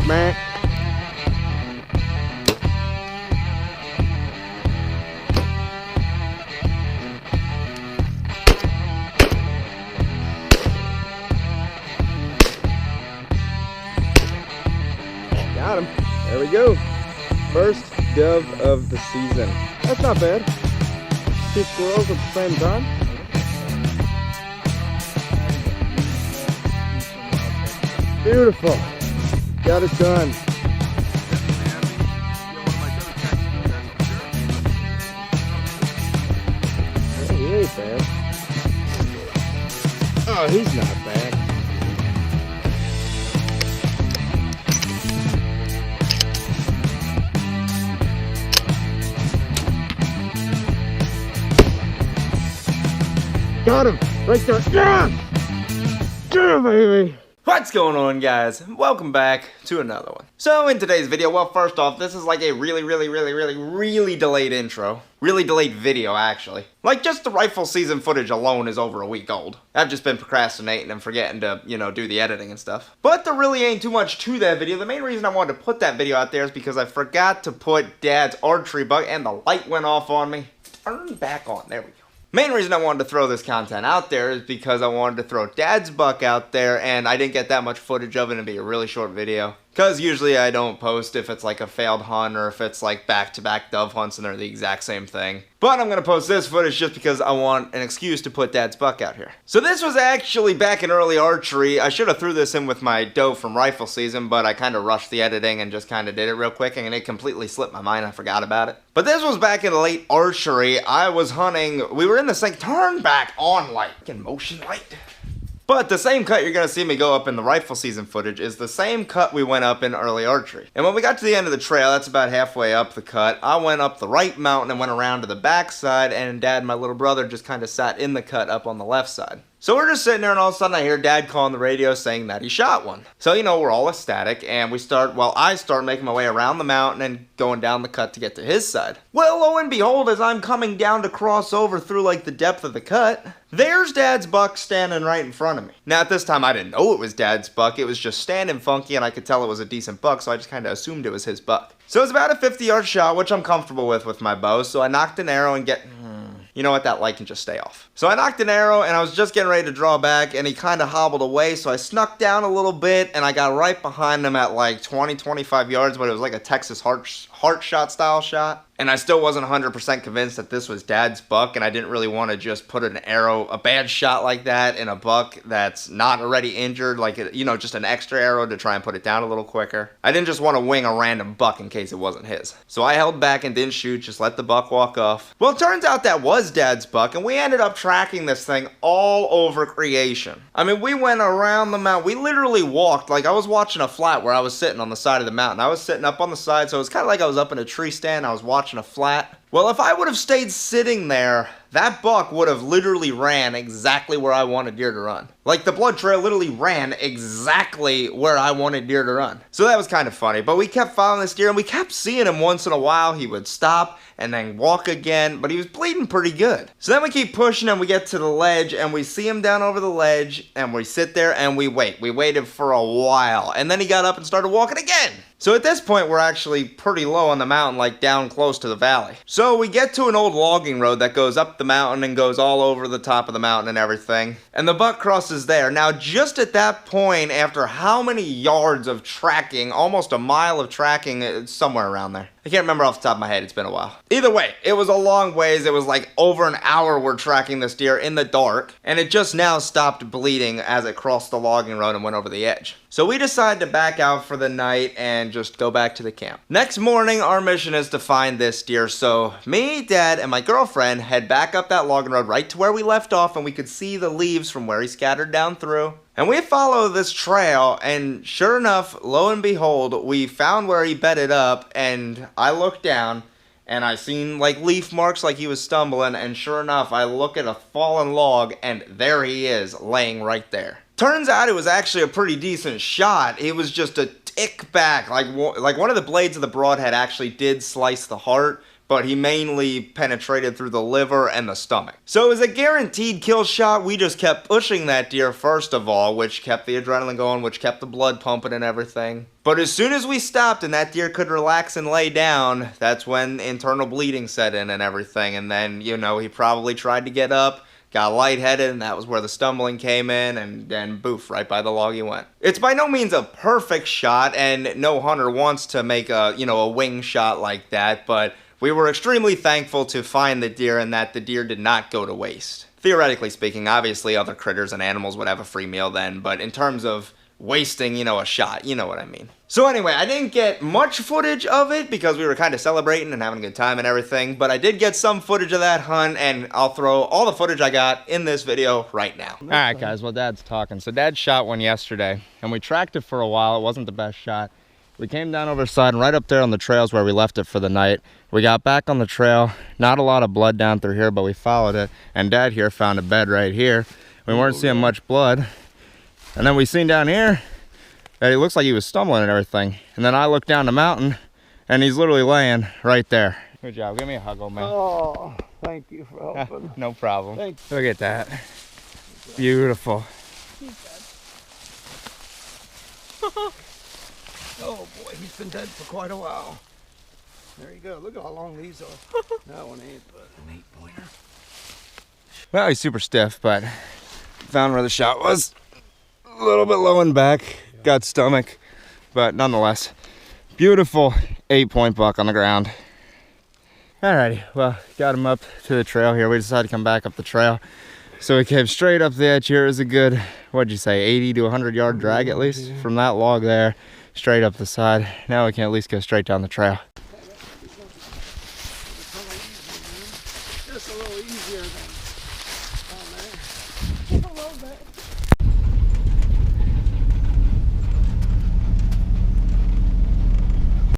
Man. Got him. There we go. First dove of the season. That's not bad. 2 squirrels at the same time. Beautiful. Got it done. He ain't bad. Oh, he's not bad. Got him! Right there! Yeah! Yeah, baby! What's going on, guys? Welcome back to another one. So in today's video, well, first off, this is like a really delayed intro. Really delayed video, actually. Like, just the rifle season footage alone is over a week old. I've just been procrastinating and forgetting to, do the editing and stuff. But there really ain't too much to that video. The main reason I wanted to put that video out there is because I forgot to put Dad's archery buck and the light went off on me. Turn back on. There we go. Main reason I wanted to throw this content out there is because I wanted to throw Dad's buck out there, and I didn't get that much footage of it. It'd be a really short video. Because usually I don't post if it's like a failed hunt or if it's like back-to-back dove hunts and they're the exact same thing. But I'm going to post this footage just because I want an excuse to put Dad's buck out here. So this was actually back in early archery. I should have threw this in with my doe from rifle season, but I kind of rushed the editing and just kind of did it real quick, and it completely slipped my mind. I forgot about it. But this was back in late archery. I was hunting. We were in the same turn back on light. Fucking motion light. But the same cut you're going to see me go up in the rifle season footage is the same cut we went up in early archery. And when we got to the end of the trail, that's about halfway up the cut, I went up the right mountain and went around to the back side, and Dad and my little brother just kind of sat in the cut up on the left side. So we're just sitting there, and all of a sudden I hear Dad call on the radio saying that he shot one. So, we're all ecstatic, and I start making my way around the mountain and going down the cut to get to his side. Well, lo and behold, as I'm coming down to cross over through, like, the depth of the cut, there's Dad's buck standing right in front of me. Now, at this time, I didn't know it was Dad's buck. It was just standing funky, and I could tell it was a decent buck, so I just kind of assumed it was his buck. So it's about a 50-yard shot, which I'm comfortable with my bow, so I knocked an arrow and you know what, that light can just stay off. So I knocked an arrow, and I was just getting ready to draw back, and he kind of hobbled away, so I snuck down a little bit, and I got right behind him at like 20-25 yards, but it was like a Texas heart shot style shot. And I still wasn't 100% convinced that this was Dad's buck, and I didn't really want to just put an arrow, a bad shot like that, in a buck that's not already injured, like, just an extra arrow to try and put it down a little quicker. I didn't just want to wing a random buck in case it wasn't his. So I held back and didn't shoot, just let the buck walk off. Well, it turns out that was Dad's buck, and we ended up tracking this thing all over creation. I mean, we went around the mountain. We literally walked, like I was watching a flat where I was sitting on the side of the mountain. I was sitting up on the side, so it was kind of like I was up in a tree stand. I was watching a flat. Well, if I would have stayed sitting there, that buck would have literally ran exactly where I wanted deer to run. Like, the blood trail literally ran exactly where I wanted deer to run. So that was kind of funny, but we kept following this deer, and we kept seeing him once in a while. He would stop and then walk again, but he was bleeding pretty good. So then we keep pushing, and we get to the ledge, and we see him down over the ledge, and we sit there and we wait. We waited for a while, and then he got up and started walking again. So at this point, we're actually pretty low on the mountain, like down close to the valley. So we get to an old logging road that goes up the mountain and goes all over the top of the mountain and everything. And the buck crosses there. Now, just at that point, after how many yards of tracking, almost a mile of tracking, somewhere around there. I can't remember off the top of my head, it's been a while. Either way, it was a long ways. It was like over an hour we're tracking this deer in the dark, and it just now stopped bleeding as it crossed the logging road and went over the edge. So we decided to back out for the night and just go back to the camp. Next morning, our mission is to find this deer. So me, Dad, and my girlfriend head back up that logging road right to where we left off, and we could see the leaves from where he scattered down through. And we follow this trail, and sure enough, lo and behold, we found where he bedded up, and I looked down, and I seen like leaf marks like he was stumbling, and sure enough, I look at a fallen log, and there he is, laying right there. Turns out it was actually a pretty decent shot. It was just a tick back, like one of the blades of the broadhead actually did slice the heart, but he mainly penetrated through the liver and the stomach. So it was a guaranteed kill shot. We just kept pushing that deer first of all, which kept the adrenaline going, which kept the blood pumping and everything. But as soon as we stopped and that deer could relax and lay down, that's when internal bleeding set in and everything. And then, you know, he probably tried to get up, got lightheaded, and that was where the stumbling came in, and then boof, right by the log he went. It's by no means a perfect shot, and no hunter wants to make a, you know, a wing shot like that, but we were extremely thankful to find the deer and that the deer did not go to waste. Theoretically speaking, obviously other critters and animals would have a free meal then, but in terms of wasting, you know, a shot, you know what I mean. So anyway, I didn't get much footage of it because we were kind of celebrating and having a good time and everything, but I did get some footage of that hunt, and I'll throw all the footage I got in this video right now. All right, guys, well, Dad's talking. So Dad shot one yesterday, and we tracked it for a while. It wasn't the best shot. We came down over the side, and right up there on the trails where we left it for the night. We got back on the trail. Not a lot of blood down through here, but we followed it, and Dad here found a bed right here. We weren't seeing much blood. And then we seen down here that it looks like he was stumbling and everything. And then I looked down the mountain, and he's literally laying right there. Good job. Give me a hug, old man. Oh, thank you for helping. No problem. Thanks. Look at that. Beautiful. Oh boy, he's been dead for quite a while. There you go. Look how long these are. That one ain't, but an 8-pointer. Well, he's super stiff, but found where the shot was. A little bit low in back, got stomach, but nonetheless, beautiful 8-point buck on the ground. Alrighty, well, got him up to the trail here. We decided to come back up the trail. So we came straight up the edge here. It was a good, what'd you say, 80 to 100 yard drag at least from that log there, straight up the side. Now we can at least go straight down the trail. Just a little easier than down there. A little bit.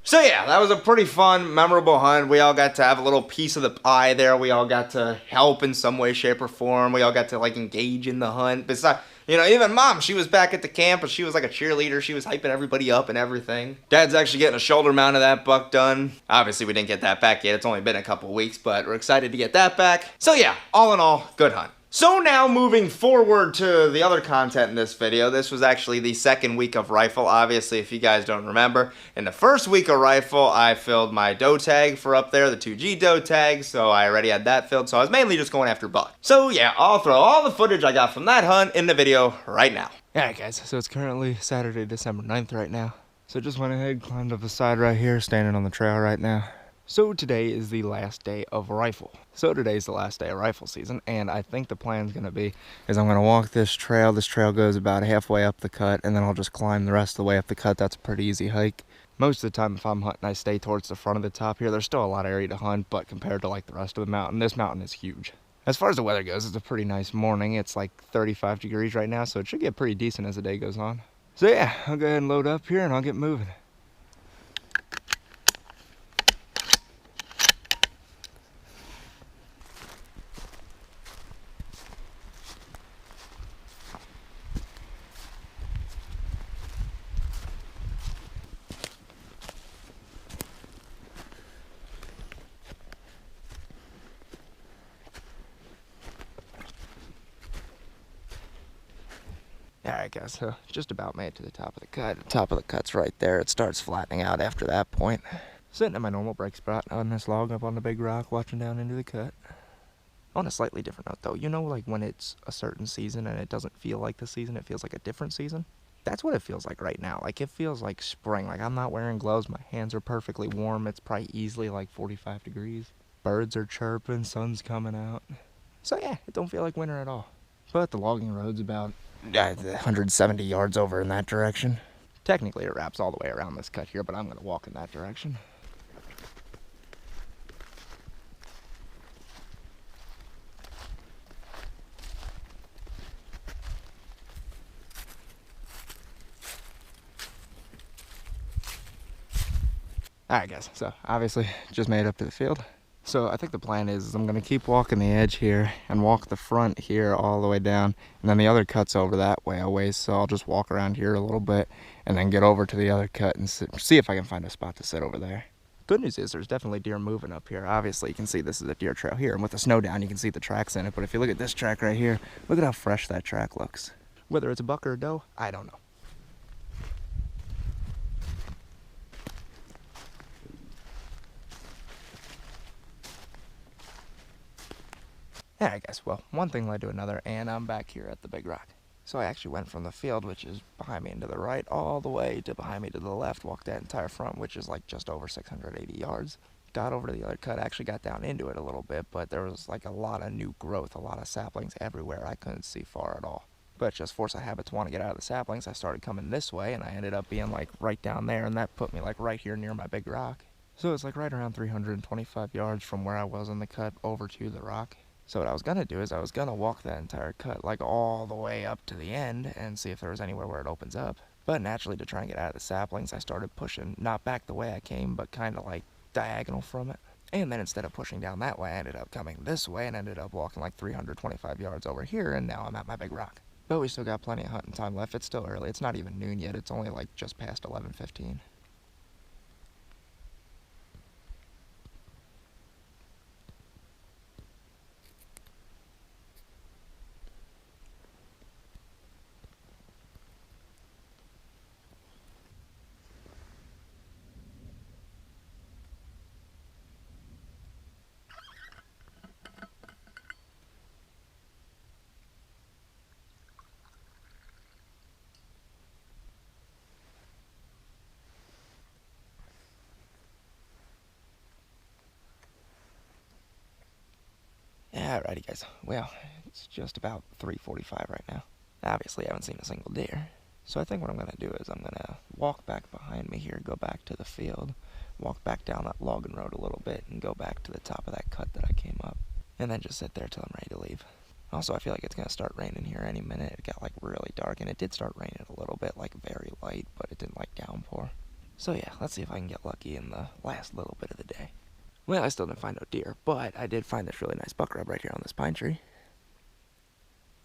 So yeah, that was a pretty fun, memorable hunt. We all got to have a little piece of the pie there. We all got to help in some way, shape, or form. We all got to like engage in the hunt. Besides, you know, even Mom, she was back at the camp, and she was like a cheerleader. She was hyping everybody up and everything. Dad's actually getting a shoulder mount of that buck done. Obviously, we didn't get that back yet. It's only been a couple weeks, but we're excited to get that back. So yeah, all in all, good hunt. So now moving forward to the other content in this video, this was actually the second week of rifle, obviously, if you guys don't remember. In the first week of rifle, I filled my doe tag for up there, the 2G doe tag, so I already had that filled, so I was mainly just going after buck. So yeah, I'll throw all the footage I got from that hunt in the video right now. Alright guys, so it's currently Saturday, December 9th right now. So just went ahead, climbed up the side right here, standing on the trail right now. So today is the last day of rifle. So today's the last day of rifle season, and I think the plan's gonna be is I'm gonna walk this trail. This trail goes about halfway up the cut, and then I'll just climb the rest of the way up the cut. That's a pretty easy hike. Most of the time if I'm hunting, I stay towards the front of the top here. There's still a lot of area to hunt, but compared to like the rest of the mountain, this mountain is huge. As far as the weather goes, it's a pretty nice morning. It's like 35 degrees right now, so it should get pretty decent as the day goes on. So yeah, I'll go ahead and load up here and I'll get moving. Alright guys, so just about made it to the top of the cut. The top of the cut's right there. It starts flattening out after that point. Sitting at my normal break spot on this log up on the big rock, watching down into the cut. On a slightly different note though, you know like when it's a certain season and it doesn't feel like the season, it feels like a different season? That's what it feels like right now. Like it feels like spring. Like I'm not wearing gloves, my hands are perfectly warm. It's probably easily like 45 degrees. Birds are chirping, sun's coming out. So yeah, it don't feel like winter at all. But the logging road's about 170 yards over in that direction. Technically it wraps all the way around this cut here, but I'm gonna walk in that direction. Alright guys, so obviously just made it up to the field. So I think the plan is I'm going to keep walking the edge here and walk the front here all the way down, and then the other cut's over that way a ways, so I'll just walk around here a little bit and then get over to the other cut and see if I can find a spot to sit over there. Good news is there's definitely deer moving up here. Obviously, you can see this is a deer trail here, and with the snow down, you can see the tracks in it. But if you look at this track right here, look at how fresh that track looks. Whether it's a buck or a doe, I don't know. Alright guys, well, one thing led to another, and I'm back here at the Big Rock. So I actually went from the field, which is behind me and to the right, all the way to behind me to the left, walked that entire front, which is like just over 680 yards. Got over to the other cut, actually got down into it a little bit, but there was like a lot of new growth, a lot of saplings everywhere. I couldn't see far at all. But just force of habit to want to get out of the saplings, I started coming this way, and I ended up being like right down there, and that put me like right here near my Big Rock. So it's like right around 325 yards from where I was in the cut over to the rock. So what I was going to do is I was going to walk that entire cut like all the way up to the end and see if there was anywhere where it opens up. But naturally, to try and get out of the saplings, I started pushing not back the way I came, but kind of like diagonal from it. And then instead of pushing down that way, I ended up coming this way and ended up walking like 325 yards over here, and now I'm at my Big Rock. But we still got plenty of hunting time left. It's still early. It's not even noon yet. It's only like just past 11:15. Alrighty guys, well, it's just about 3:45 right now. Obviously I haven't seen a single deer. So I think what I'm going to do is I'm going to walk back behind me here, go back to the field, walk back down that logging road a little bit, and go back to the top of that cut that I came up. And then just sit there till I'm ready to leave. Also, I feel like it's going to start raining here any minute. It got like really dark, and it did start raining a little bit, like very light, but it didn't like downpour. So yeah, let's see if I can get lucky in the last little bit of the day. Well, I still didn't find no deer, but I did find this really nice buck rub right here on this pine tree.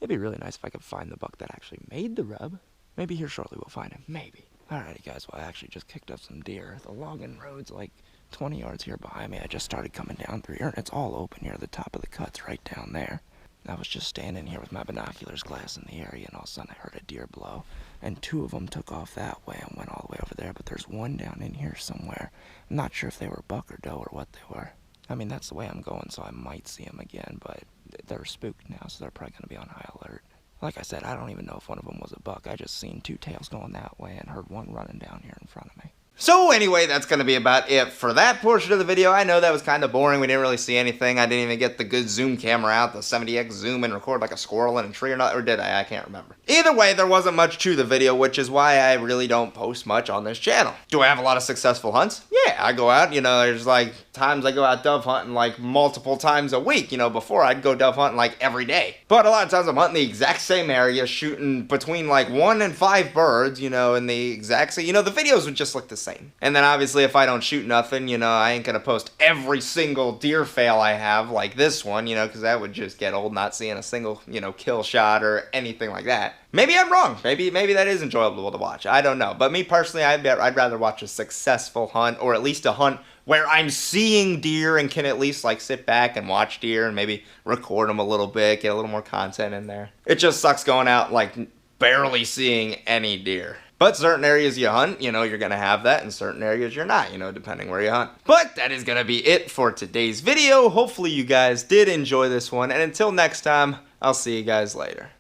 It'd be really nice if I could find the buck that actually made the rub. Maybe here shortly we'll find him, maybe. Alrighty guys, well I actually just kicked up some deer. The logging road's like 20 yards here behind me. I just started coming down through here, and it's all open here. The top of the cut's right down there. I was just standing here with my binoculars glassing the area, and all of a sudden I heard a deer blow. And two of them took off that way and went all the way over there, but there's one down in here somewhere. I'm not sure if they were buck or doe or what they were. I mean, that's the way I'm going, so I might see them again, but they're spooked now, so they're probably going to be on high alert. Like I said, I don't even know if one of them was a buck. I just seen two tails going that way and heard one running down here in front of me. So anyway, that's going to be about it for that portion of the video. I know that was kind of boring. We didn't really see anything. I didn't even get the good zoom camera out, the 70x zoom, and record like a squirrel in a tree or not, or did I? I can't remember. Either way, there wasn't much to the video, which is why I really don't post much on this channel. Do I have a lot of successful hunts? Yeah, I go out, you know, there's like times I go out dove hunting like multiple times a week. You know, before I'd go dove hunting like every day. But a lot of times I'm hunting the exact same area, shooting between like 1 and 5 birds, you know, in the exact same, you know, the videos would just look the same. And then obviously if I don't shoot nothing, you know, I ain't gonna post every single deer fail I have like this one, you know, because that would just get old, not seeing a single, you know, kill shot or anything like that. Maybe I'm wrong. Maybe that is enjoyable to watch. I don't know. But me personally, I'd rather watch a successful hunt, or at least a hunt where I'm seeing deer and can at least like sit back and watch deer and maybe record them a little bit, get a little more content in there. It just sucks going out like barely seeing any deer. But certain areas you hunt, you know, you're going to have that, and certain areas you're not, you know, depending where you hunt. But that is going to be it for today's video. Hopefully you guys did enjoy this one, and until next time, I'll see you guys later.